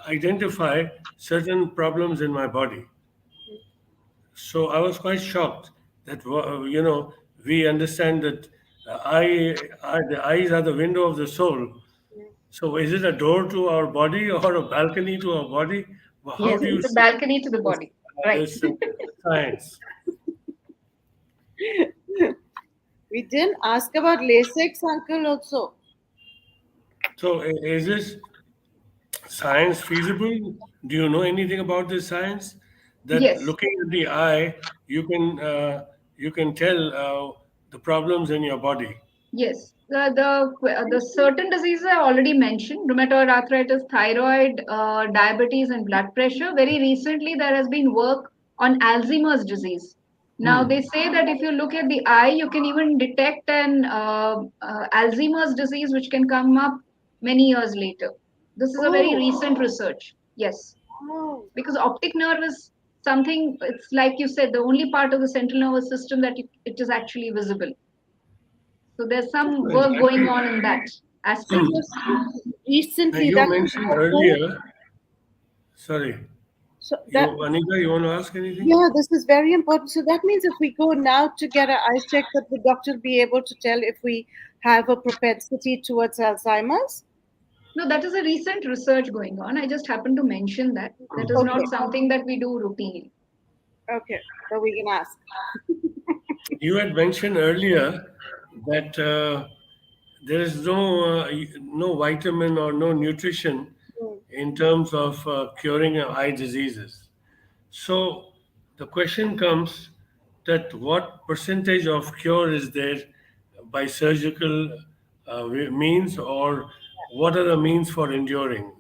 identify certain problems in my body. So I was quite shocked that we understand that the eyes are the window of the soul. So is it a door to our body or a balcony to our body? Well, how yes. do you It's a see balcony to the this, body, right? this science? we didn't ask about LASIK, uncle, also. So is this science feasible? Do you know anything about this science? That Yes. looking at the eye, you can tell the problems in your body. Yes, the certain diseases I already mentioned: rheumatoid arthritis, thyroid, diabetes, and blood pressure. Very recently, there has been work on Alzheimer's disease. Now Hmm. they say that if you look at the eye, you can even detect an Alzheimer's disease, which can come up many years later. This is a very Oh, recent research. Yes, oh, because optic nerve is something. It's like you said, the only part of the central nervous system that it is actually visible. So there's some Right. work going on in that aspect. so just Now recently, you that mentioned also, earlier, sorry, So that, You, Anita, you want to ask anything? yeah, this is very important. So that means if we go now to get our eyes checked, that the doctor will be able to tell if we have a propensity towards Alzheimer's. No, that is a recent research going on. I just happened to mention that. That is Okay, not something that we do routinely. okay, so we can ask. You had mentioned earlier that there is no vitamin or no nutrition Hmm. in terms of curing eye diseases. So the question comes that what percentage of cure is there by surgical means, or what are the means for enduring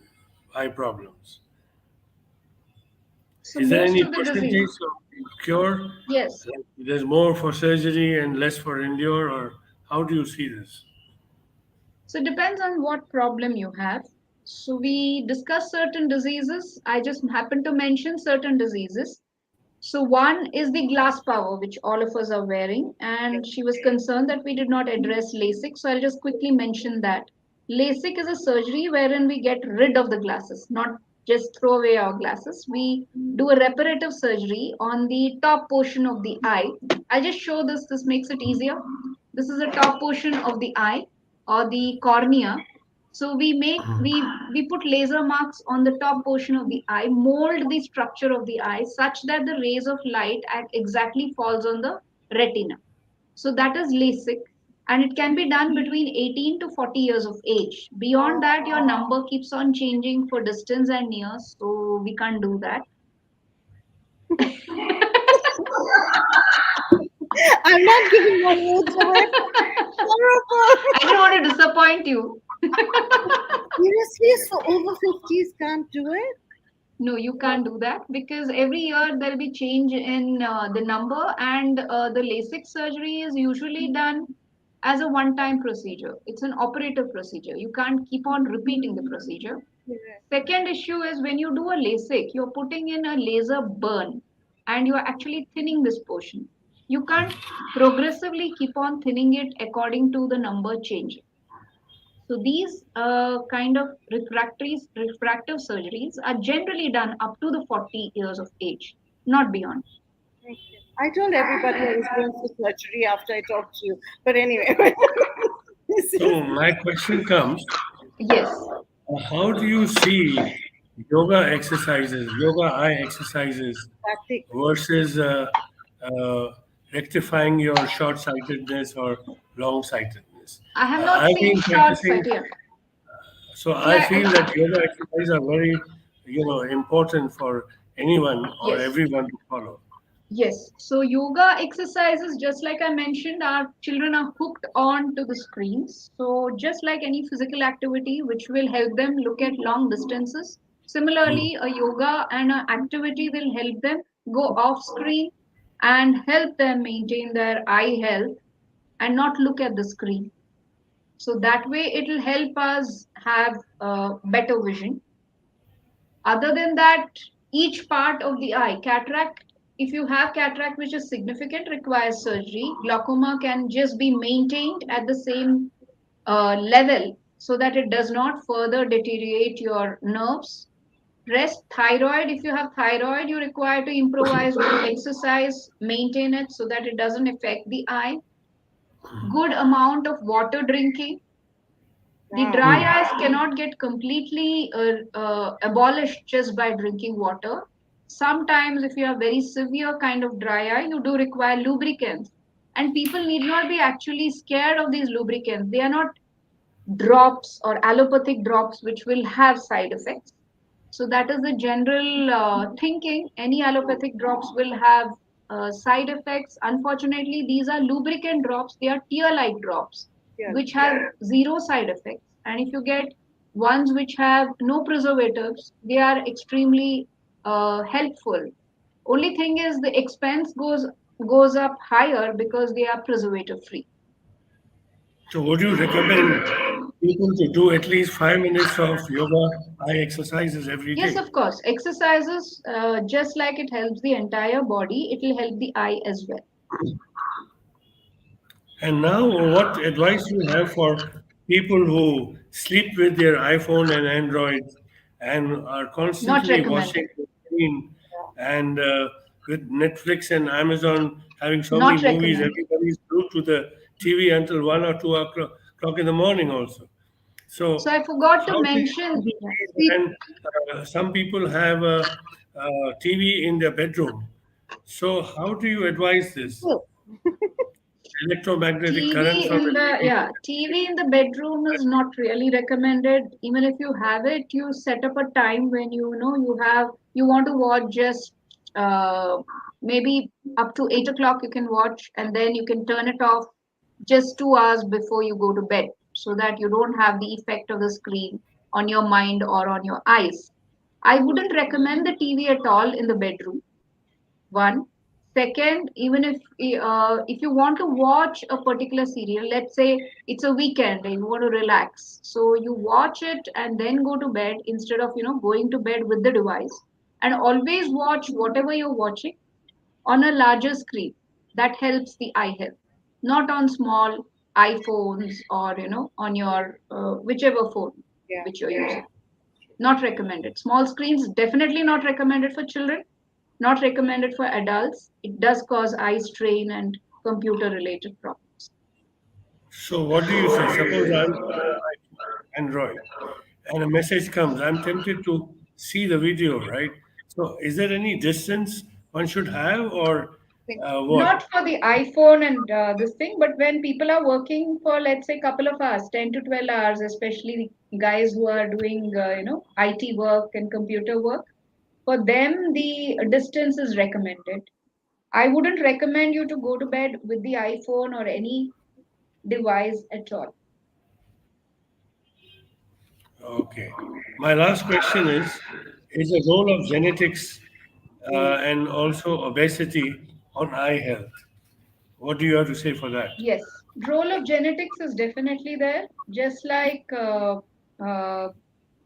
eye problems? So Is there most any of the disease, percentage of cure? yes. Like there's more for surgery and less for endure, or how do you see this? So it depends on what problem you have. So we discuss certain diseases. I just happen to mention certain diseases. So one is the glass power, which all of us are wearing, and she was concerned that we did not address LASIK. So I'll just quickly mention that LASIK is a surgery wherein we get rid of the glasses, not just throw away our glasses. We do a reparative surgery on the top portion of the eye. I'll just show this. This makes it easier. This is the top portion of the eye or the cornea. So we put laser marks on the top portion of the eye, mold the structure of the eye such that the rays of light exactly falls on the retina. So that is LASIK, and it can be done between 18 to 40 years of age. Beyond that, your number keeps on changing for distance and years, so we can't do that. I'm not giving my age away. Horrible. I don't want to disappoint you. Seriously, so over 50s can't do it? No, you can't do that because every year there'll be change in the number, and the LASIK surgery is usually done as a one-time procedure. It's an operative procedure. You can't keep on repeating the procedure. Correct. Second issue is when you do a LASIK, you're putting in a laser burn and you're actually thinning this portion. You can't progressively keep on thinning it according to the number changing. So these kind of refractive surgeries are generally done up to the 40 years of age, not beyond. Okay. I told everybody I was going for surgery after I talked to you. But anyway, this is So my question comes: Yes. how do you see yoga eye exercises tactic. versus rectifying your short-sightedness or long-sightedness? I have not I've seen been short practicing, sighted. so I Yeah. feel that yoga exercises are very, important for anyone or Yes. everyone to follow. Yes. So yoga exercises, just like I mentioned, our children are hooked on to the screens. So just like any physical activity which will help them look at long distances, Hmm. similarly, a yoga and an activity will help them go off screen and help them maintain their eye health and not look at the screen. So that way it will help us have better vision. Other than that, each part of the eye, cataract, if you have cataract which is significant, requires surgery. Glaucoma can just be maintained at the same level so that it does not further deteriorate your nerves. Rest, thyroid, if you have thyroid, you require to improvise with exercise, maintain it so that it doesn't affect the eye. Good amount of water drinking. The Wow. dry Hmm. eyes cannot get completely abolished just by drinking water. Sometimes, if you have very severe kind of dry eye, you do require lubricants. And people need not be actually scared of these lubricants. They are not drops or allopathic drops which will have side effects. So that is the general thinking. Any allopathic drops will have side effects. Unfortunately, these are lubricant drops. They are tear-like drops, Yeah. which have zero side effects. And if you get ones which have no preservatives, they are extremely helpful. Only thing is the expense goes up higher because they are preservative free. So would you recommend people to do at least 5 minutes of yoga eye exercises every Yes, day? of course. Exercises, just like it helps the entire body, it will help the eye as well. And now, what advice do you have for people who sleep with their iPhone and Android and are Not constantly watching recommended. screen, and with Netflix and Amazon having so many Not movies, recommended. everybody's glued to the TV until 1 or 2 o'clock in the morning also. So So I forgot to how mention, do yeah. we, and some people have a TV in their bedroom. So how do you advise this? Oh, Electromagnetic currents TV from in the the TV. yeah, TV in the bedroom is not really recommended. Even if you have it, you set up a time when you know you want to watch just maybe up to 8 o'clock you can watch, and then you can turn it off just 2 hours before you go to bed, so that you don't have the effect of the screen on your mind or on your eyes. I wouldn't recommend the TV at all in the bedroom. One. Second, even if you want to watch a particular serial, let's say it's a weekend and you want to relax, so you watch it and then go to bed instead of going to bed with the device. And always watch whatever you're watching on a larger screen. That helps the eye health, not on small iPhones or on your whichever phone yeah. which you're using. Not recommended. Small screens definitely not recommended for children, not recommended for adults. It does cause eye strain and computer related problems. So what do you say? Suppose I'm using Android and a message comes. I'm tempted to see the video, right? So is there any distance one should have, or Think what? Not for the iPhone and this thing, but when people are working for, let's say, couple of hours, 10 to 12 hours, especially the guys who are doing, IT work and computer work, for them, the distance is recommended. I wouldn't recommend you to go to bed with the iPhone or any device at all. Okay. My last question is the role of genetics and also obesity on eye health. What do you have to say for that? Yes, role of genetics is definitely there. Just like uh,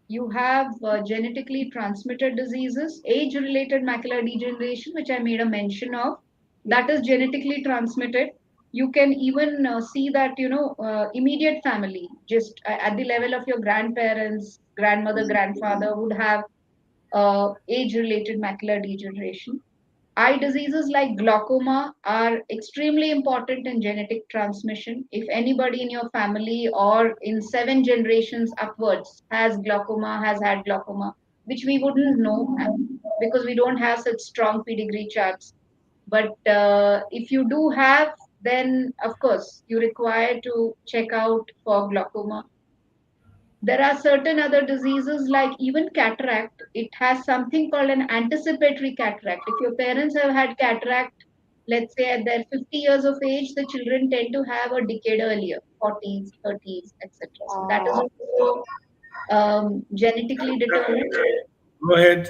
you have genetically transmitted diseases, age-related macular degeneration, which I made a mention of, yeah. that is genetically transmitted. You can even see that immediate family, just at the level of your grandparents, grandmother, grandfather, would have age-related macular degeneration. Eye diseases like glaucoma are extremely important in genetic transmission. If anybody in your family or in 7 generations upwards has glaucoma, has had glaucoma, which we wouldn't know because we don't have such strong pedigree charts. But if you do have, then of course you require to check out for glaucoma. There are certain other diseases like even cataract. It has something called an anticipatory cataract. If your parents have had cataract, let's say at their 50 years of age, the children tend to have a decade earlier, 40s, 30s, etc. So that is Uh, also genetically determined. Go ahead.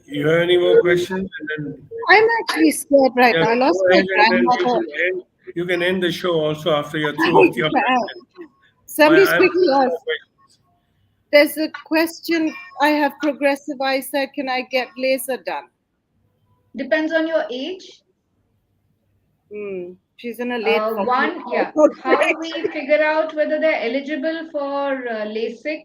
You have any more questions? And then I'm actually scared right yeah, now. I lost go my ahead, and then grandmother. you can end the show also after you're through I with your question. can. Somebody's I have quickly two more asked. questions. There's a question. I have progressive eyesight. Can I get laser done? Depends on your age. She's in a late 40s. One, yeah. How we figure out whether they're eligible for LASIK,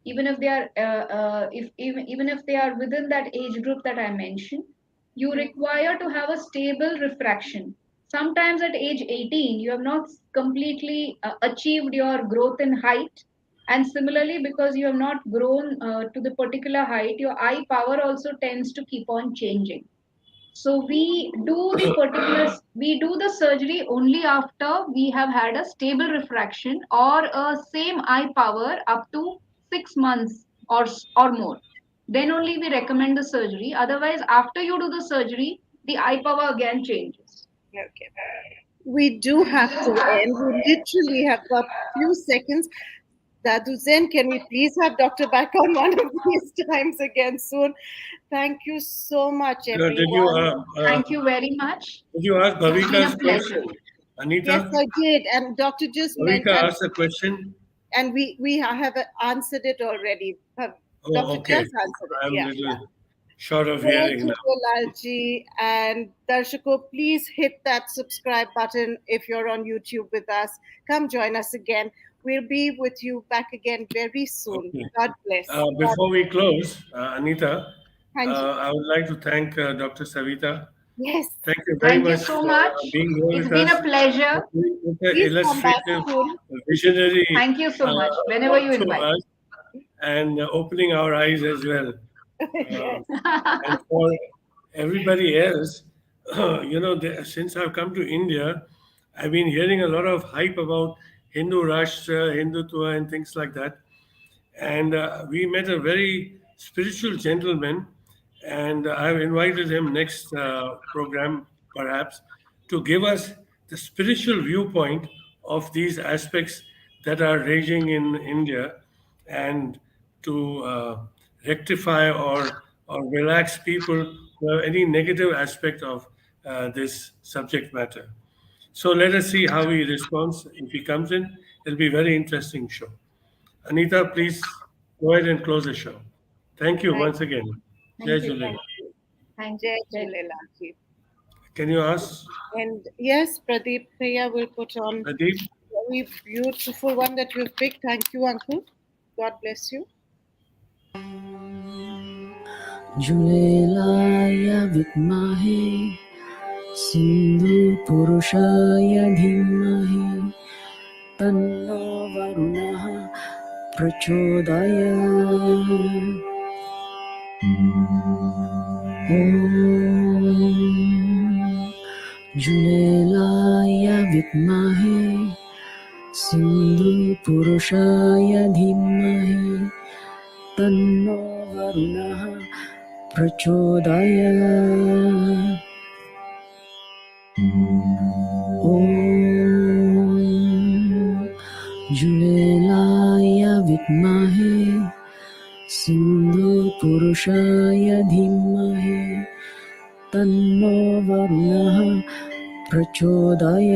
even if they are, if even if they are within that age group that I mentioned, you require to have a stable refraction. Sometimes at age 18, you have not completely achieved your growth in height, and similarly, because you have not grown to the particular height, your eye power also tends to keep on changing. So we do the surgery only after we have had a stable refraction or a same eye power up to 6 months or more. Then only we recommend the surgery. Otherwise, after you do the surgery, the eye power again changes. Okay. We do have to end. We literally have got few seconds. Dadu Zen, can we please have Doctor back on one of these times again soon? Thank you so much, everyone. Thank you very much. did you ask It's been Bhavika's a pleasure. question, Yes, Anita? I did. And Doctor just meant, Bhavika asked a question. and we have answered it already. Oh, Doctor okay. just answered it. I'm a Yeah. little short of Jai hearing now. Chukolalji and Darshako, please hit that subscribe button if you're on YouTube with us. Come join us again. We'll be with you back again very soon. Okay. God bless. Before we close, Anita, Thank you. I would like to thank Dr. Savita. Yes. Thank you very Thank you much so for much. being here It's with been a us. pleasure. With an Please come back illustrative, soon. visionary Thank you so much. Whenever talk you to invite. us and opening our eyes as well. Uh, Yes. and for everybody else, since I've come to India, I've been hearing a lot of hype about Hindu Rashtra, Hindutva, and things like that. And we met a very spiritual gentleman, and I've invited him next program, perhaps, to give us the spiritual viewpoint of these aspects that are raging in India, and to rectify or relax people who have any negative aspect of this subject matter. So let us see how he responds. If he comes in, it'll be a very interesting show. Anita, please go ahead and close the show. Thank you Thank once again. Jai Thank you. Jhulelal. you. Thank Jai you. Jhulelal ji. Can you ask And yes, Pradeep Bhaiya will put on Pradeep? very beautiful one that you've picked. Thank you, Uncle. God bless you. झूलेलाय विद्महे सिन्धुपुरुषाय धीमहि तन्नो वरुणः प्रचोदयात् ॐ झूलेलाय विद्महे सिन्धुपुरुषाय धीमहि तन्नो वरुणः प्रचोदयात् ॐ झूलेलाय विद्महे सिन्धुपुरुषाय धीमहि तन्नो वरुणः प्रचोदयात्